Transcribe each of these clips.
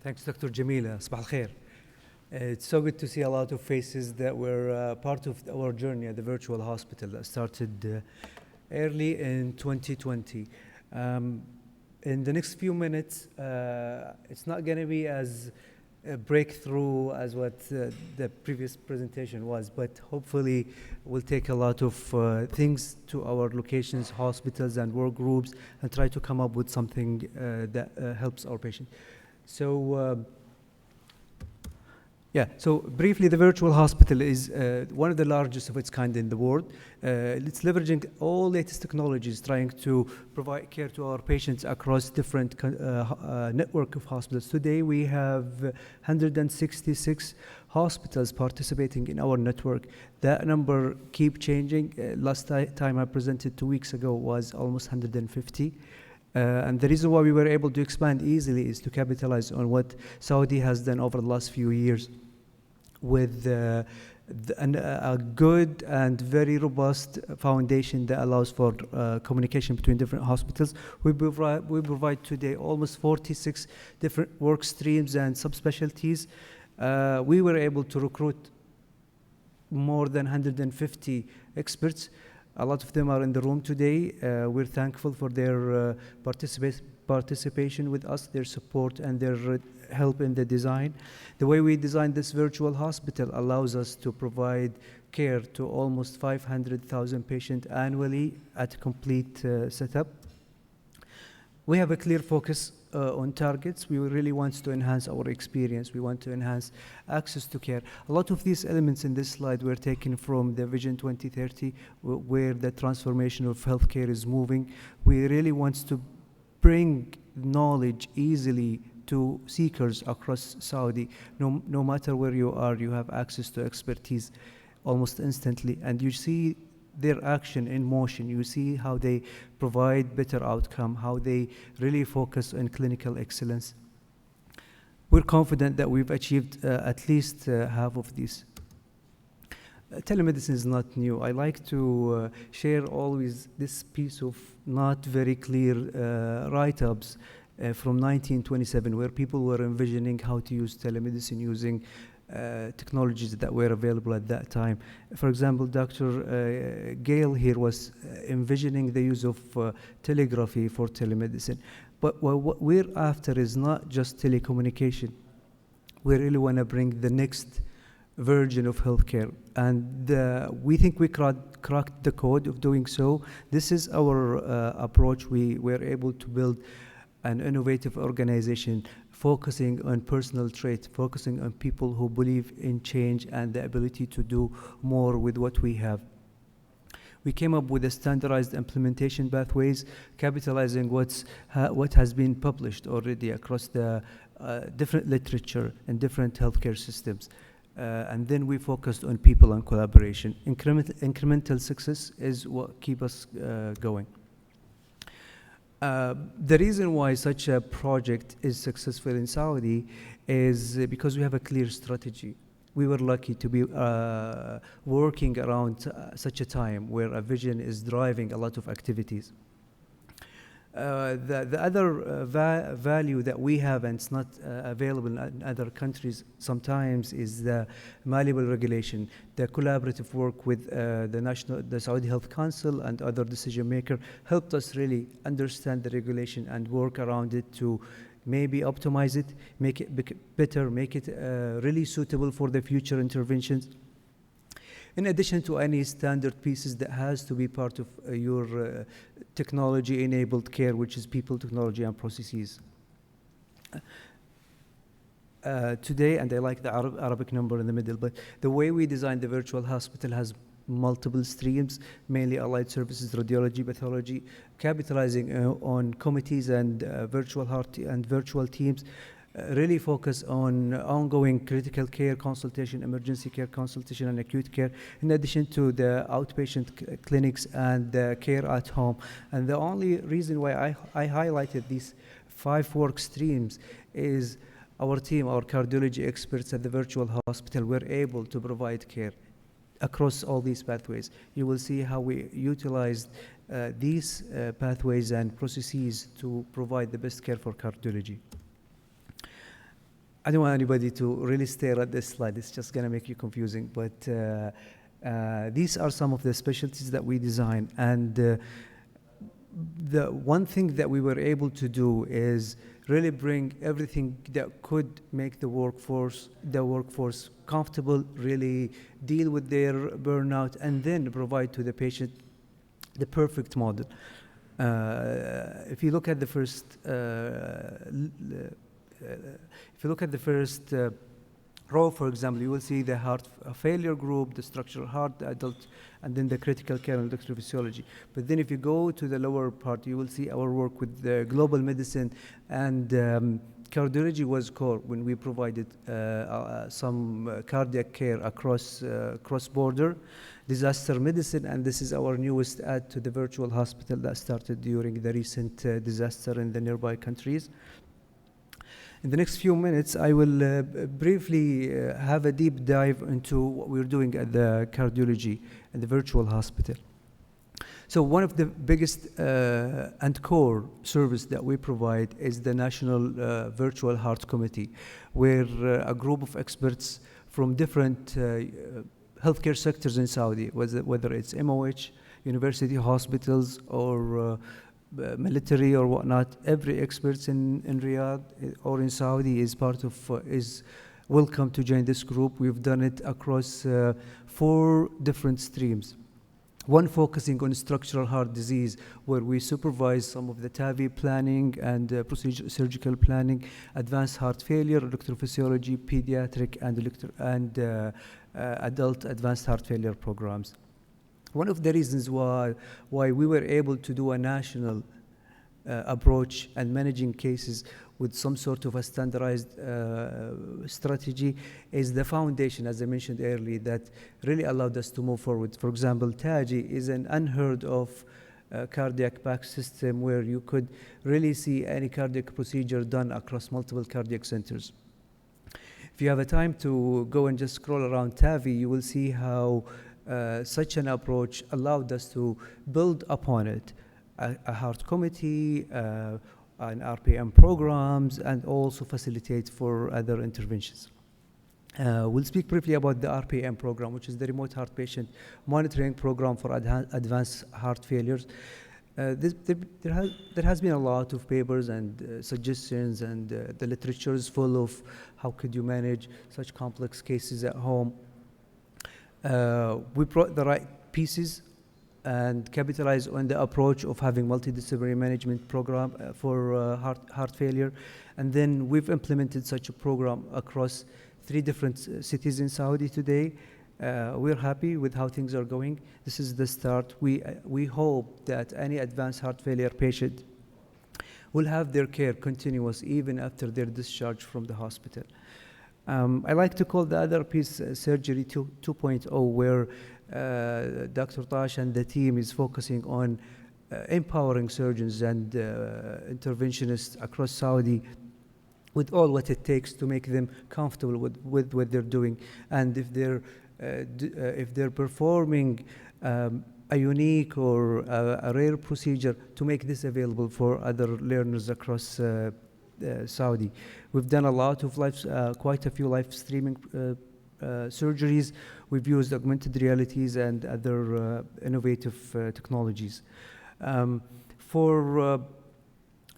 Thanks, Dr. Jamila. Sabah al-khair. It's so good to see a lot of faces that were part of our journey at the virtual hospital that started early in 2020. In the next few minutes, it's not going to be as a breakthrough as what the previous presentation was, but hopefully we'll take a lot of things to our locations, hospitals, and work groups and try to come up with something that helps our patients. So briefly, the virtual hospital is one of the largest of its kind in the world. It's leveraging all latest technologies, trying to provide care to our patients across different network of hospitals. Today, we have 166 hospitals participating in our network. That number keep changing. Last time I presented 2 weeks ago was almost 150. And the reason why we were able to expand easily is to capitalize on what Saudi has done over the last few years with a good and very robust foundation that allows for communication between different hospitals. We provide today almost 46 different work streams and subspecialties. We were able to recruit more than 150 experts. A lot of them are in the room today. We're thankful for their participation with us, their support, and their help in the design. The way we designed this virtual hospital allows us to provide care to almost 500,000 patients annually at complete setup. We have a clear focus on targets. We really want to enhance our experience. We want to enhance access to care. A lot of these elements in this slide were taken from the Vision 2030, where the transformation of healthcare is moving. We really want to bring knowledge easily to seekers across Saudi. No matter where you are, you have access to expertise almost instantly. And you see their action in motion. You see how they provide better outcome, how they really focus on clinical excellence. We're confident that we've achieved at least half of these. Telemedicine is not new. I like to share always this piece of not very clear write-ups from 1927, where people were envisioning how to use telemedicine using technologies that were available at that time. For example, Dr. Gale here was envisioning the use of telegraphy for telemedicine. But what we're after is not just telecommunication. We really want to bring the next version of healthcare. And we think we cracked the code of doing so. This is our approach. We were able to build an innovative organization focusing on personal traits, focusing on people who believe in change and the ability to do more with what we have. We came up with a standardized implementation pathways, capitalizing what has been published already across the different literature and different healthcare systems. And then we focused on people and collaboration. Incremental success is what keeps us going. The reason why such a project is successful in Saudi is because we have a clear strategy. We were lucky to be working around such a time where a vision is driving a lot of activities. The other value that we have, and it's not available in other countries sometimes, is the malleable regulation. The collaborative work with the Saudi Health Council and other decision makers helped us really understand the regulation and work around it to maybe optimize it, make it better, make it really suitable for the future interventions. In addition to any standard pieces that has to be part of your technology-enabled care, which is people, technology, and processes. Today, and I like the Arabic number in the middle, but the way we designed the virtual hospital has multiple streams, mainly allied services, radiology, pathology, capitalizing on committees and virtual teams. Really focus on ongoing critical care consultation, emergency care consultation, and acute care, in addition to the outpatient clinics and the care at home. And the only reason why I highlighted these 5 work streams is our team, our cardiology experts at the virtual hospital, were able to provide care across all these pathways. You will see how we utilized these pathways and processes to provide the best care for cardiology. I don't want anybody to really stare at this slide. It's just going to make you confusing. But these are some of the specialties that we design. And the one thing that we were able to do is really bring everything that could make the workforce comfortable, really deal with their burnout, and then provide to the patient the perfect model. If you look at the first row, for example, you will see the heart failure group, the structural heart, the adult, and then the critical care and electrophysiology. But then if you go to the lower part, you will see our work with the global medicine, and cardiology was core when we provided some cardiac care across cross-border, disaster medicine, and this is our newest add to the virtual hospital that started during the recent disaster in the nearby countries. In the next few minutes, I will briefly have a deep dive into what we're doing at the cardiology and the virtual hospital. So one of the biggest and core service that we provide is the National Virtual Heart Committee, where a group of experts from different healthcare sectors in Saudi, whether it's MOH, university hospitals, or military or whatnot, every expert in Riyadh or in Saudi is welcome to join this group. We've done it across 4 different streams. One focusing on structural heart disease, where we supervise some of the TAVI planning and surgical planning, advanced heart failure, electrophysiology, pediatric, and adult advanced heart failure programs. One of the reasons why we were able to do a national approach and managing cases with some sort of a standardized strategy is the foundation, as I mentioned earlier, that really allowed us to move forward. For example, TAGI is an unheard of cardiac PAC system where you could really see any cardiac procedure done across multiple cardiac centers. If you have a time to go and just scroll around TAVI, you will see how such an approach allowed us to build upon it a heart committee, an RPM programs, and also facilitate for other interventions. We'll speak briefly about the RPM program, which is the remote heart patient monitoring program for advanced heart failures. There has been a lot of papers and suggestions, and the literature is full of how could you manage such complex cases at home. We brought the right pieces and capitalize on the approach of having multidisciplinary management program for heart failure. And then we've implemented such a program across 3 different cities in Saudi today. We're happy with how things are going. This is the start. We hope that any advanced heart failure patient will have their care continuous even after their discharge from the hospital. I like to call the other piece surgery 2.0, where Dr. Tash and the team is focusing on empowering surgeons and interventionists across Saudi with all what it takes to make them comfortable with what they're doing. And if they're performing a unique or a rare procedure, to make this available for other learners across Saudi. We've done a lot of quite a few live streaming surgeries. We've used augmented realities and other innovative technologies.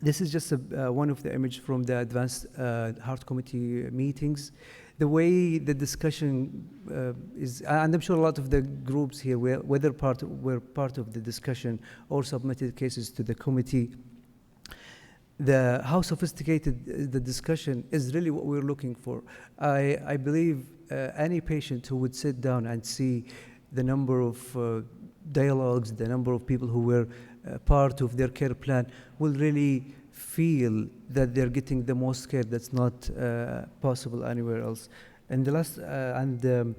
This is just one of the images from the Advanced Heart Committee meetings. The way the discussion is, and I'm sure a lot of the groups here were part of the discussion or submitted cases to the committee. How sophisticated the discussion is really what we're looking for. I believe any patient who would sit down and see the number of dialogues, the number of people who were part of their care plan will really feel that they're getting the most care that's not possible anywhere else. And the last, I'm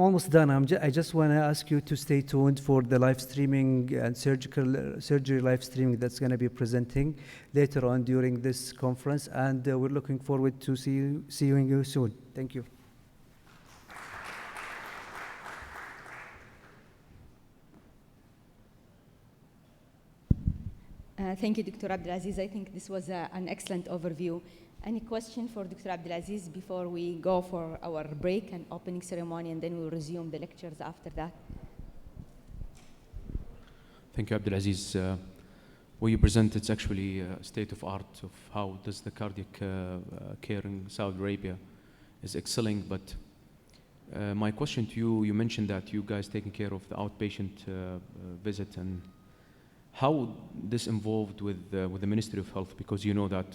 almost done. I just want to ask you to stay tuned for the live streaming and surgery live streaming that's going to be presenting later on during this conference, and we're looking forward to seeing you soon. Thank you. Thank you, Dr. Abdulaziz. I think this was an excellent overview. Any question for Dr. Abdulaziz before we go for our break and opening ceremony, and then we'll resume the lectures after that? Thank you, Abdulaziz. What you present, it's actually a state of art of how does the cardiac care in Saudi Arabia is excelling. But my question to you, you mentioned that you guys taking care of the outpatient visit, and how this involved with the Ministry of Health, because you know that